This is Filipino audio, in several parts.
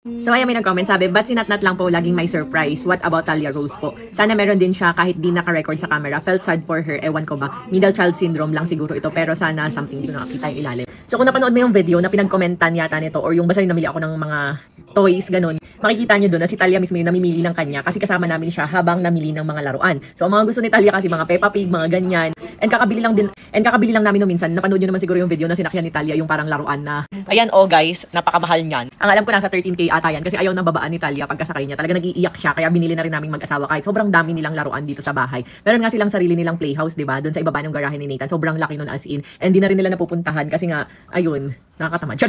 So ayan, may nag-comment, sabi, ba't si Natnat lang po laging may surprise? What about Talia Rose po? Sana meron din siya kahit di naka-record sa camera. Felt sad for her, ewan ko ba. Middle child syndrome lang siguro ito, pero sana something, di ko nakakita yung ilalim. So kung napanood mo yung video na pinag-commentan yata nito, or yung basta yung namili ako ng mga toys, ganun, makikita nyo doon na si Talia mismo yung namimili ng kanya kasi kasama namin siya habang namili ng mga laruan. So ang mga gusto ni Talia kasi mga Peppa Pig, mga ganyan. And kakabili lang namin no minsan. Napanood nyo naman siguro yung video na sinakyan ni Talia yung parang laruan na. Ayan guys, napakamahal niyan. Ang alam ko nasa 13K ata yan kasi ayaw ng babaan ni Talia pagkasakay niya. Talaga nag-iiyak siya kaya binili na rin naming mag-asawa kahit sobrang dami nilang laruan dito sa bahay. Meron nga silang sarili nilang playhouse, 'di ba? Doon sa ibaba ng garahe ni Nathan. Sobrang laki nun as in. And di na rin nila napupuntahan kasi nga ayun, nakakatamad.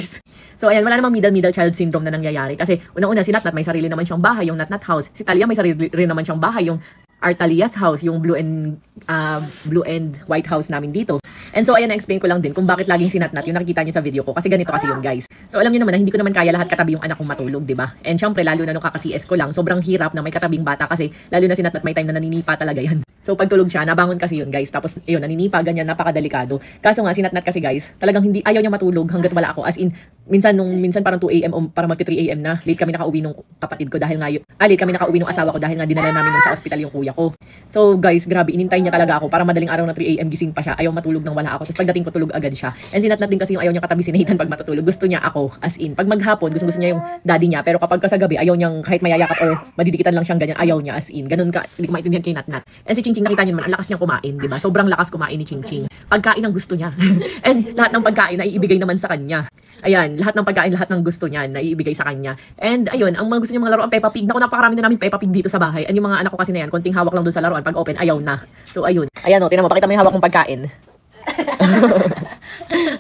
So ayan, wala namang middle child syndrome na nangyayari kasi unang-una si Natnat may sarili naman siyang bahay, yung Natnat house. Si Talia may sarili rin naman siyang bahay, yung Artalia's house, yung blue and white house namin dito. And so ayan, na-explain ko lang din kung bakit laging si Natnat yung nakikita niyo sa video ko kasi ganito kasi yung guys. So alam niyo naman na hindi ko naman kaya lahat katabi yung anak kong matulog, 'di ba? And syempre lalo na nung kaka-CS ko lang, sobrang hirap na may katabing bata kasi lalo na si Natnat may time na naninipa talaga yan. So pag tulog siya, nabangon kasi yun guys. Tapos ayun, naninipa ganyan, napakadelikado. Kaso nga si Natnat kasi guys, talagang hindi ayaw niya matulog hangga't wala ako. As in, minsan parang 2 AM o parang magti 3 AM na, late kami nakauwi nung kapatid ko dahil nga late kami nakauwi nung asawa ko dahil nga dinala namin sa ospital yung kuya ko. So guys, grabe, inintay niya talaga ako para madaling araw na 3 AM gising pa siya. Ayaw matulog nang wala ako. Tapos pagdating ko tulog agad siya. And si Natnat din kasi yung ayaw niya katabi si Nathan pag matutulog. Gusto niya ako. As in, pag maghapon, gusto niya yung daddy niya. Pero kapag sa gabi, ayaw niyang kahit mayayakap or madidikitan lang siyang ganyan, ayaw niya as in. Ganun ka, hindi ko maintindihan kay Natnat. And si Chingching, nakita niyo naman, ang lakas niyang kumain, di ba? Sobrang lakas kumain ni Chingching. Pagkain ang gusto niya. And lahat ng pagkain ay ibigay naman sa kanya. Ayan, lahat ng pagkain, lahat ng gusto niya na iibigay sa kanya. And ayun, ang mga gusto niya mga laruan, Peppa Pig. Naku, napakarami na namin Peppa Pig dito sa bahay. And yung mga anak ko kasi na yan, konting hawak lang doon sa laruan, pag open, ayaw na. So ayun. Ayan tingnan mo, pakita mo yung hawak kong pagkain.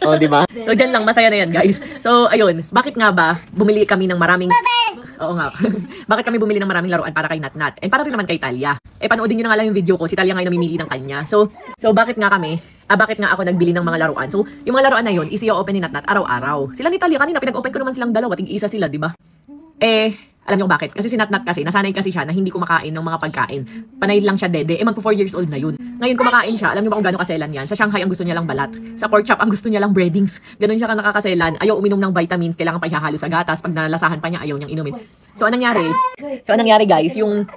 Oh, di ba? So diyan lang, masaya na yan, guys. So ayun, bakit nga ba bumili kami ng maraming Oo nga. Bakit kami bumili ng maraming laruan para kay Natnat? And para rin naman kay Talia. Panoodin niyo na nga lang yung video ko. Si Talia ngayon namimili ng kanya. So bakit nga ako nagbili ng mga laruan? So, yung mga laruan na yun, i-open ni Natnat araw-araw. Sila ni Talia kanina, pinag-open ko naman silang dalawa, tig-isa sila, di ba? Alam niyo bakit? Kasi si Natnat kasi, nasanay kasi siya na hindi kumakain ng mga pagkain. Panay lang siya dede. Magpo 4 years old na yun. Ngayon kumakain siya. Alam niyo ba kung gaano kaselan yan? Sa Shanghai ang gusto niya lang balat. Sa pork chop ang gusto niya lang breadings. Ganun siya ka nakakaselan. Ayaw uminom ng vitamins, kailangan pa ihahalo sa gatas. Pag nalasahan pa niya, ayaw niyang inumin. So anong nangyari guys, yung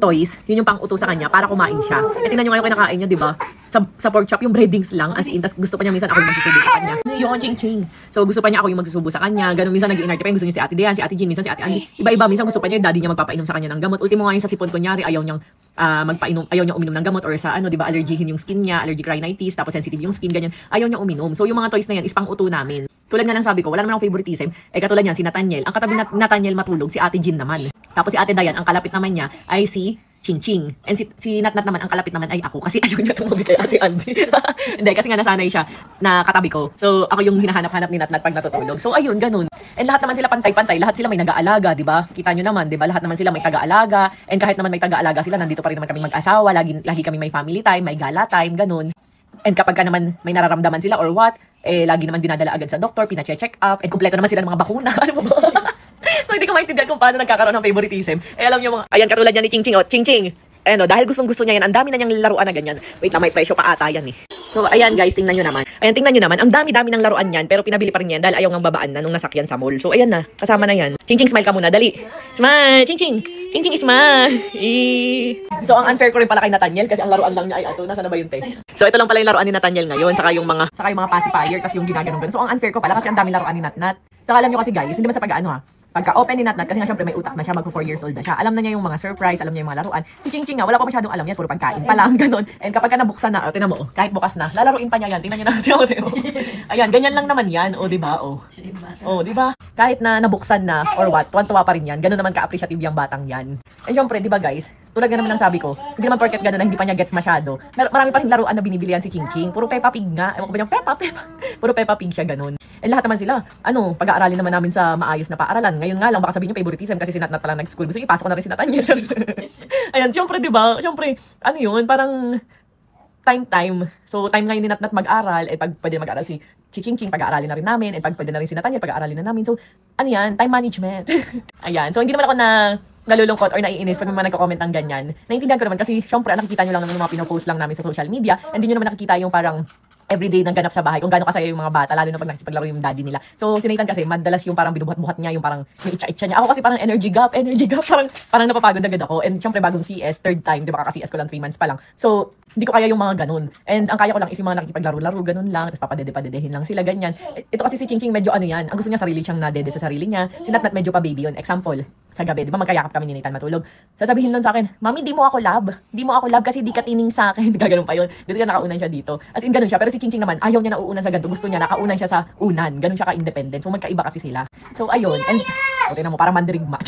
toys, yun yung pang-uto sa kanya para kumain siya. Tingnan nyo ngayon kinakain niya, di ba? Sa pork chop, yung breadings lang, as in, tas gusto pa niya minsan ako yung magsusubo sa kanya. Yung ching-ching. So, gusto pa niya ako yung magsusubo sa kanya. Ganun, minsan nag-iinarte pa yung gusto niya si Ate Dean, si Ate Jean, minsan si Ate Andy. Iba-iba, minsan gusto pa niya yung daddy niya magpapainom sa kanya ng gamot. Ultimo nga yung sa sipon, kunyari, ayaw niyang ayaw niya uminom ng gamot or sa di ba, allergyhin yung skin niya, allergic rhinitis, tapos sensitive yung skin, ganyan. Ayaw niya uminom. So, yung mga toys na yan is pang-uto namin. Tulad nga lang sabi ko, wala naman akong favoritism. Katulad niyan, si Nathaniel. Ang katabi Nathaniel matulog, si Ate Jean naman. Tapos si Ate Dayan, ang kalapit naman niya ay si Ching-Ching. And si Natnat naman, ang kalapit naman ay ako. Kasi ayaw niya tumabi kay Ate Andy. Hindi, kasi nga nasanay siya na katabi ko. So, ako yung hinahanap-hanap ni Natnat pag natutulog. So, ayun, ganun. And lahat naman sila pantay-pantay. Lahat sila may nag-aalaga, di ba? Kita nyo naman, di ba? Lahat naman sila may taga-alaga. And kahit naman may taga-alaga sila, nandito pa rin naman kami mag-asawa. Lagi kami may family time, may gala time, ganun. And kapag ka naman may nararamdaman sila or what, lagi naman dinadala agad sa doktor, pina-check up. And kumpleto naman sila ng mga bakuna. Ano mo ba? So, hindi ko maintindihan kung paano nagkakaroon ng favoritism. Alam niyo mga, ayan, katulad niya ni Ching-Ching. Ching-Ching. Dahil gustong-gusto niya yan. Ang dami na niyang laruan na ganyan. Wait lang, may presyo pa ata yan eh. So, ayan guys, tingnan nyo naman. Ang dami-dami ng laruan yan. Pero pinabili pa rin yan dahil ayaw ngang babaan na nung nasakyan sa mall. So, ayan na. Kasama na yan. Ching-Ching, smile ka muna. Dali. Smile. Ching-Ching. Ching-Ching, smile. So, ang unfair ko rin pala kay Nathaniel kasi ang laruan lang niya ay ato. Nasaan na ba yun, te? So, ito lang pala yung laruan ni Nathaniel ngayon. Saka yung mga pacifier kasi yung ginaganon. So, ang unfair ko pala kasi ang daming laruan ni Natnat. Saka alam nyo kasi guys, hindi man sa pag-ano ha. Pagka-open ni Natnat, kasi nga syempre may utak na siya, magpo 4 years old na siya. Alam na niya yung mga surprise, alam niya yung mga laruan. Si Ching-Ching nga, wala pa masyadong alam yan, puro pagkain pa lang, ganun. And kapag ka nabuksan na, tingnan mo, kahit bukas na, lalaruin pa niya yan. Tingnan niyo na, tingnan mo. Ayan, ganyan lang naman yan, di ba? Di ba? Kahit na nabuksan na, or what, tuwan-tuwa pa rin yan. Ganun naman ka-appreciative yung batang yan. And syempre, di ba guys, tulad nga naman ng sabi ko, hindi naman porket ganun na hindi pa niya gets masyado. Marami pa rin laruan na binibilihan si Ching-Ching. Puro Peppa Pig nga. Ewan ko ba yung Peppa. Puro Peppa Pig siya, ganun. And lahat naman sila, pag-aaralin naman namin sa maayos na paaralan. Ngayon nga lang, baka sabihin niyo favoritism kasi si Natnat pa lang nag-school. Gusto niyo, ipasok ko na rin si Nathaniel. Ayan, syempre, di ba? Syempre, yun, parang time. So, time ngayon ni Natnat mag-aral, pag pwede mag-aral si Ching-Ching, pag-aaralin na rin namin, pag pwede na rin si Nathaniel, pag-aaralin na namin. So, yan, time management. Ayan, so hindi naman ako nalulungkot or naiinis pag may mga nagko-comment ng ganyan. Naintindihan ko naman kasi syempre nakikita nyo lang naman yung mga pinopost lang namin sa social media, and hindi nyo naman nakikita yung parang everyday nang ganap sa bahay, kung gaano kasaya yung mga bata, lalo na pag nakikipaglaro yung daddy nila. So, si Nathan kasi, madalas yung parang binubuhat-buhat niya, yung parang yung itcha-itcha niya. Ako kasi parang energy gap, parang napapagod agad ako. And syempre, bagong CS, third time, di ba, kaka-CS ko lang 3 months pa lang. So, hindi ko kaya yung mga ganun. And ang kaya ko lang is yung mga nakikipaglaro-laro, ganun lang, tapos papadede-padedehin lang sila, ganyan. Ito kasi si Chingching medyo ano yan, ang gusto niya sarili siyang nadede sa sarili niya. Si Natnat medyo pa baby yun. Example, sa gabi, di ba magkayakap kami ni Nathan matulog. Sasabihin nun sa akin, Mami, di mo ako love. Di mo ako love kasi di ka tining sa akin. Gaganon pa yun. Gusto niya nakaunan siya dito. As in, ganun siya. Pero si Chingching naman, ayaw niya na uunan sa ganito. Gusto niya nakaunan siya sa unan. Ganun siya ka-independent. So, magkaiba kasi sila. So, ayun. And, tingnan mo, parang mandirigma.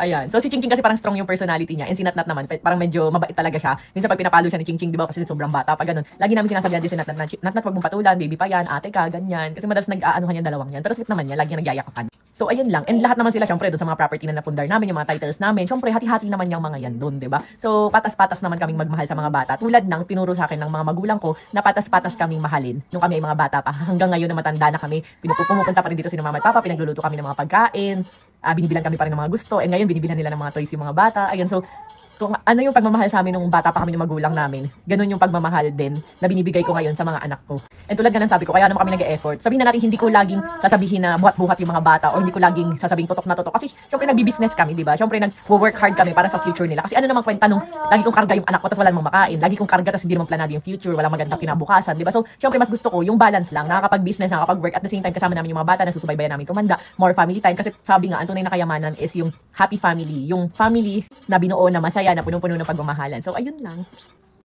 Ayan. So, si Chingching kasi parang strong yung personality niya. And si Natnat naman, parang medyo mabait talaga siya. Minsan pag pinapalo siya ni Chingching, di ba, kasi sobrang bata pa, ganun. Lagi namin sinasabihan din si Natnat, Natnat, wag mong patulan, baby pa yan, ate ka, ganyan. Kasi madalas nag-aanuhan yung dalawang yan. Pero sweet naman yan, lagi niya nagyayakapan. So, ayun lang. And lahat naman sila, syempre, doon sa mga property na napundar namin, yung mga titles namin. Syempre, hati-hati naman yung mga yan doon, di ba? So, patas-patas naman kaming magmahal sa mga bata. Tulad ng tinuro sa akin ng mga magulang ko na patas-patas kaming mahalin nung kami ay mga bata pa. Hanggang ngayon na matanda na kami, pumupunta pa rin dito si mama at papa, pinagluluto kami ng mga pagkain, binibilan kami pa rin ng mga gusto, and ngayon binibilan nila ng mga toys yung mga bata. Ayun, so kung ano yung pagmamahal sa amin nung bata pa kami ng magulang namin, ganun yung pagmamahal din na binibigay ko ngayon sa mga anak ko. And tulad nga ng sabi ko, kaya naman kami nag-e-effort. Sabihin na natin, hindi ko laging sasabihin na buhat-buhat yung mga bata o hindi ko laging sasabihin tutok na tutok. Kasi syempre nagbi-business kami, di ba? Syempre nag-work hard kami para sa future nila. Kasi ano naman kwenta nung lagi kong karga yung anak ko tapos wala namang makain. Lagi kong karga tapos hindi naman planado yung future, walang magandang kinabukasan, di ba? So syempre mas gusto ko yung balance lang, nakakapag-business, nakakapag-work at the same time kasama namin yung mga bata na susubaybayan namin tumanda, more family time. Kasi sabi nga, ang tunay na kayamanan is yung happy family, yung family na binuo na masaya, na punong-puno ng pagmamahalan. So ayun lang.